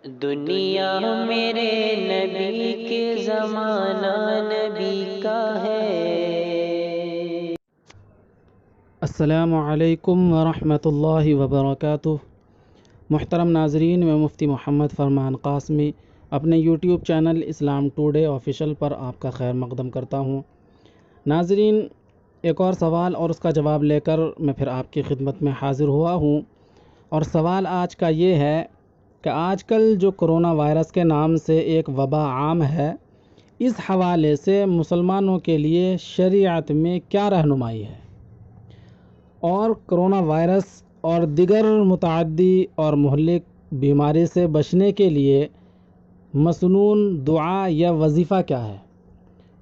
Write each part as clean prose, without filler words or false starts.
دنیا میرے نبی کے زمانہ نبی کا ہے۔ السلام علیکم ورحمۃ اللہ وبرکاتہ۔ محترم ناظرین، میں مفتی محمد فرمان قاسمی اپنے یوٹیوب چینل اسلام ٹوڈے آفیشل پر آپ کا خیر مقدم کرتا ہوں۔ ناظرین، ایک اور سوال اور اس کا جواب لے کر میں پھر آپ کی خدمت میں حاضر ہوا ہوں، اور سوال آج کا یہ ہے کہ آج کل جو کرونا وائرس کے نام سے ایک وبا عام ہے، اس حوالے سے مسلمانوں کے لیے شریعت میں کیا رہنمائی ہے، اور کرونا وائرس اور دیگر متعدی اور مہلک بیماری سے بچنے کے لیے مسنون دعا یا وظیفہ کیا ہے۔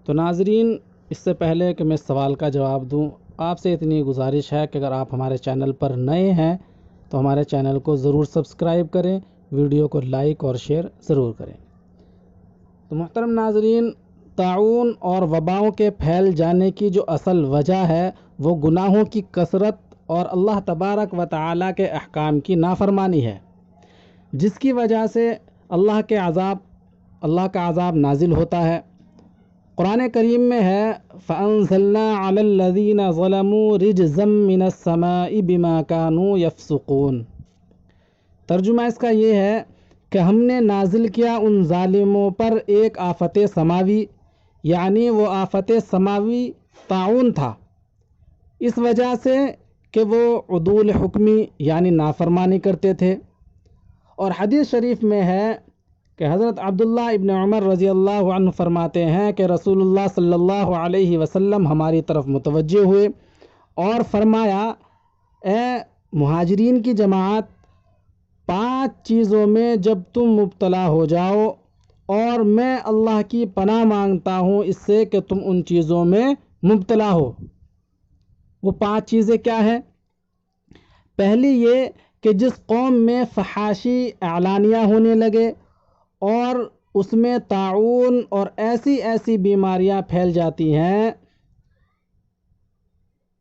تو ناظرین، اس سے پہلے کہ میں اس سوال کا جواب دوں، آپ سے اتنی گزارش ہے کہ اگر آپ ہمارے چینل پر نئے ہیں تو ہمارے چینل کو ضرور سبسکرائب کریں، ویڈیو کو لائک اور شیئر ضرور کریں۔ تو محترم ناظرین، طاعون اور وباؤں کے پھیل جانے کی جو اصل وجہ ہے وہ گناہوں کی کثرت اور اللہ تبارک و تعالیٰ کے احکام کی نافرمانی ہے، جس کی وجہ سے اللہ کا عذاب نازل ہوتا ہے۔ قرآن کریم میں ہے فَأَنزَلْنَا عَلَى الَّذِينَ ظَلَمُوا رِجْزًا مِّنَ السَّمَاءِ بِمَا كَانُوا يَفْسُقُونَ۔ ترجمہ اس کا یہ ہے کہ ہم نے نازل کیا ان ظالموں پر ایک آفت سماوی، یعنی وہ آفت سماوی طاعون تھا، اس وجہ سے کہ وہ عدول حکمی یعنی نافرمانی کرتے تھے۔ اور حدیث شریف میں ہے کہ حضرت عبداللہ ابن عمر رضی اللہ عنہ فرماتے ہیں کہ رسول اللہ صلی اللہ علیہ وسلم ہماری طرف متوجہ ہوئے اور فرمایا، اے مہاجرین کی جماعت، 5 چیزوں میں جب تم مبتلا ہو جاؤ، اور میں اللہ کی پناہ مانگتا ہوں اس سے کہ تم ان چیزوں میں مبتلا ہو۔ وہ 5 چیزیں کیا ہیں؟ پہلی یہ کہ جس قوم میں فحاشی اعلانیہ ہونے لگے اور اس میں طاعون اور ایسی بیماریاں پھیل جاتی ہیں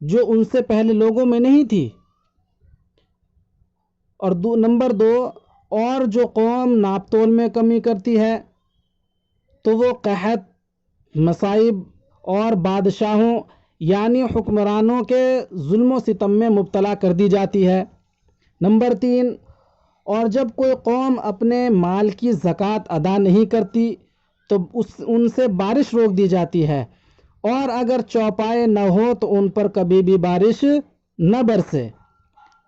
جو ان سے پہلے لوگوں میں نہیں تھی۔ اور نمبر 2، اور جو قوم ناپ تول میں کمی کرتی ہے تو وہ قحط، مصائب اور بادشاہوں یعنی حکمرانوں کے ظلم و ستم میں مبتلا کر دی جاتی ہے۔ نمبر 3، اور جب کوئی قوم اپنے مال کی زکوٰۃ ادا نہیں کرتی تو ان سے بارش روک دی جاتی ہے، اور اگر چوپائے نہ ہو تو ان پر کبھی بھی بارش نہ برسے۔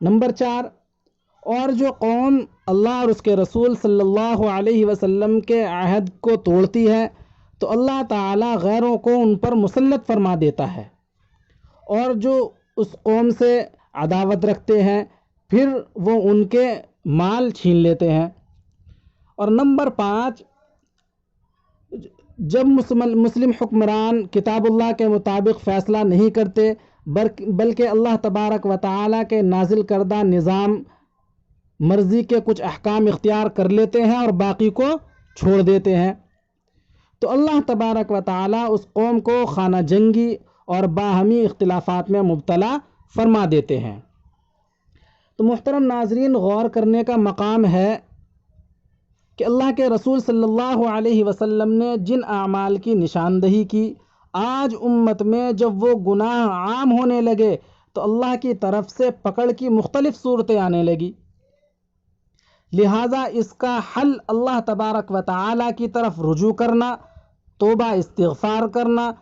نمبر 4، اور جو قوم اللہ اور اس کے رسول صلی اللہ علیہ وسلم کے عہد کو توڑتی ہے تو اللہ تعالیٰ غیروں کو ان پر مسلط فرما دیتا ہے، اور جو اس قوم سے عداوت رکھتے ہیں پھر وہ ان کے مال چھین لیتے ہیں۔ اور نمبر 5، جب مسلم حکمران کتاب اللہ کے مطابق فیصلہ نہیں کرتے بلکہ اللہ تبارک و تعالیٰ کے نازل کردہ نظام مرضی کے کچھ احکام اختیار کر لیتے ہیں اور باقی کو چھوڑ دیتے ہیں، تو اللہ تبارک و تعالیٰ اس قوم کو خانہ جنگی اور باہمی اختلافات میں مبتلا فرما دیتے ہیں۔ تو محترم ناظرین، غور کرنے کا مقام ہے کہ اللہ کے رسول صلی اللہ علیہ وسلم نے جن اعمال کی نشاندہی کی، آج امت میں جب وہ گناہ عام ہونے لگے تو اللہ کی طرف سے پکڑ کی مختلف صورتیں آنے لگی، لہٰذا اس کا حل اللہ تبارک و تعالیٰ کی طرف رجوع کرنا، توبہ استغفار کرنا،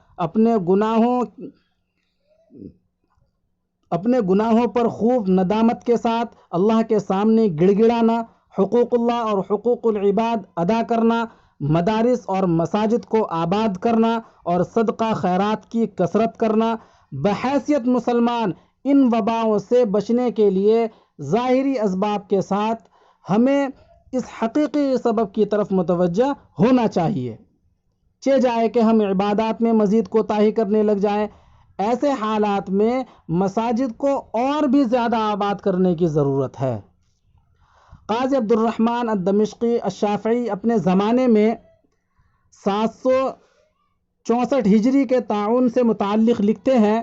اپنے گناہوں پر خوب ندامت کے ساتھ اللہ کے سامنے گڑ گڑانا، حقوق اللہ اور حقوق العباد ادا کرنا، مدارس اور مساجد کو آباد کرنا اور صدقہ خیرات کی کثرت کرنا۔ بحیثیت مسلمان ان وباؤں سے بچنے کے لیے ظاہری اسباب کے ساتھ ہمیں اس حقیقی سبب کی طرف متوجہ ہونا چاہیے، جائے کہ ہم عبادات میں مزید کوتاہی کرنے لگ جائیں۔ ایسے حالات میں مساجد کو اور بھی زیادہ آباد کرنے کی ضرورت ہے۔ قاضی عبد الرحمن الدمشقی الشافعی اپنے زمانے میں 764 ہجری کے طاعون سے متعلق لکھتے ہیں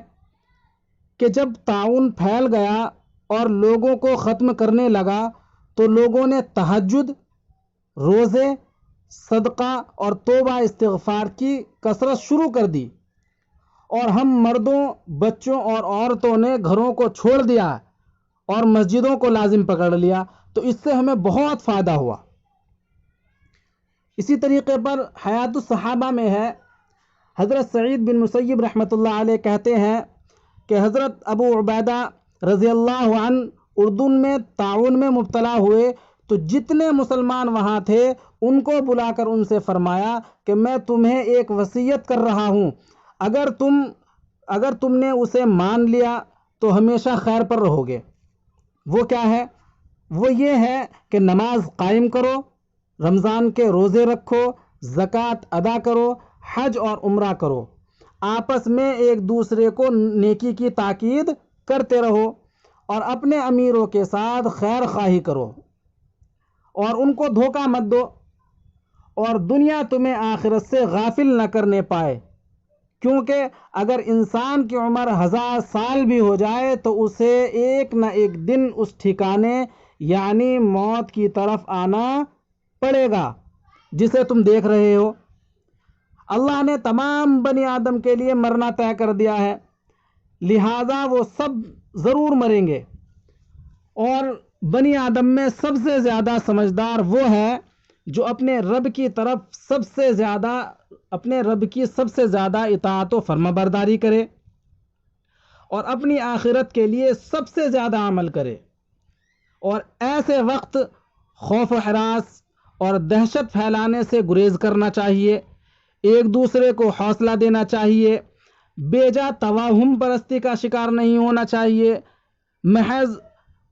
کہ جب طاعون پھیل گیا اور لوگوں کو ختم کرنے لگا تو لوگوں نے تہجد، روزے، صدقہ اور توبہ استغفار کی کثرت شروع کر دی، اور ہم مردوں، بچوں اور عورتوں نے گھروں کو چھوڑ دیا اور مسجدوں کو لازم پکڑ لیا، تو اس سے ہمیں بہت فائدہ ہوا۔ اسی طریقے پر حیات الصحابہ میں ہے، حضرت سعید بن مسیب رحمۃ اللہ علیہ کہتے ہیں کہ حضرت ابو عبیدہ رضی اللہ عنہ اردن میں طاعون میں مبتلا ہوئے، تو جتنے مسلمان وہاں تھے ان کو بلا کر ان سے فرمایا کہ میں تمہیں ایک وصیت کر رہا ہوں، اگر تم نے اسے مان لیا تو ہمیشہ خیر پر رہو گے۔ وہ کیا ہے؟ وہ یہ ہے کہ نماز قائم کرو، رمضان کے روزے رکھو، زکوٰۃ ادا کرو، حج اور عمرہ کرو، آپس میں ایک دوسرے کو نیکی کی تاکید کرتے رہو، اور اپنے امیروں کے ساتھ خیر خواہی کرو اور ان کو دھوکہ مت دو، اور دنیا تمہیں آخرت سے غافل نہ کرنے پائے، کیونکہ اگر انسان کی عمر 1000 سال بھی ہو جائے تو اسے ایک نہ ایک دن اس ٹھکانے یعنی موت کی طرف آنا پڑے گا جسے تم دیکھ رہے ہو۔ اللہ نے تمام بنی آدم کے لیے مرنا طے کر دیا ہے، لہذا وہ سب ضرور مریں گے، اور بنی آدم میں سب سے زیادہ سمجھدار وہ ہے جو اپنے رب کی سب سے زیادہ اطاعت و فرما برداری کرے اور اپنی آخرت کے لیے سب سے زیادہ عمل کرے، اور ایسے وقت خوف و ہراس اور دہشت پھیلانے سے گریز کرنا چاہیے، ایک دوسرے کو حوصلہ دینا چاہیے، بیجا توہم پرستی کا شکار نہیں ہونا چاہیے، محض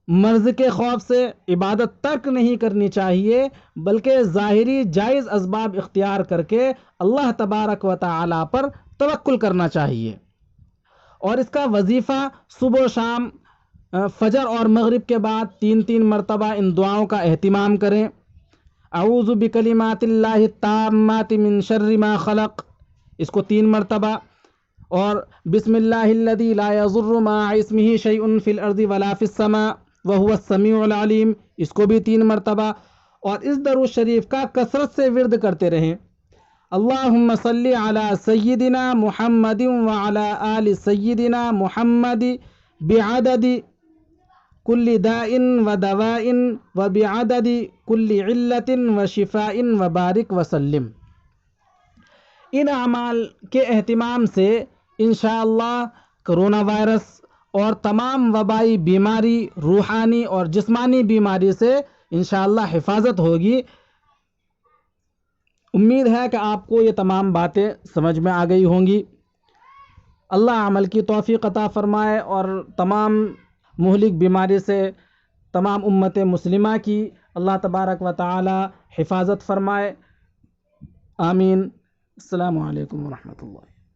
مرض کے خوف سے عبادت ترک نہیں کرنی چاہیے، بلکہ ظاہری جائز اسباب اختیار کر کے اللہ تبارک و تعالی پر توکل کرنا چاہیے۔ اور اس کا وظیفہ صبح و شام، فجر اور مغرب کے بعد 3 مرتبہ ان دعاؤں کا اہتمام کریں۔ اعوذ بکلمات اللہ التامات من شر ما خلق، اس کو 3 مرتبہ، اور بسم اللہ الذی لا یضر مع اسمہ شیء فی الارض ولا فی السماء وهو السمیع العلیم، اس کو بھی 3 مرتبہ، اور اس درود شریف کا کثرت سے ورد کرتے رہیں۔ اللہم صلی علی سیدنا محمد وعلی آل سیدنا محمد بعدد کل داء و دواء و بعدد کل علت و شفاء و بارک وسلم۔ ان اعمال کے اہتمام سے انشاءاللہ کرونا وائرس اور تمام وبائی بیماری، روحانی اور جسمانی بیماری سے انشاءاللہ حفاظت ہوگی۔ امید ہے کہ آپ کو یہ تمام باتیں سمجھ میں آ گئی ہوں گی۔ اللہ عمل کی توفیق عطا فرمائے اور تمام مہلک بیماری سے تمام امت مسلمہ کی اللہ تبارک و تعالی حفاظت فرمائے، آمین۔ السلام علیکم ورحمۃ اللہ۔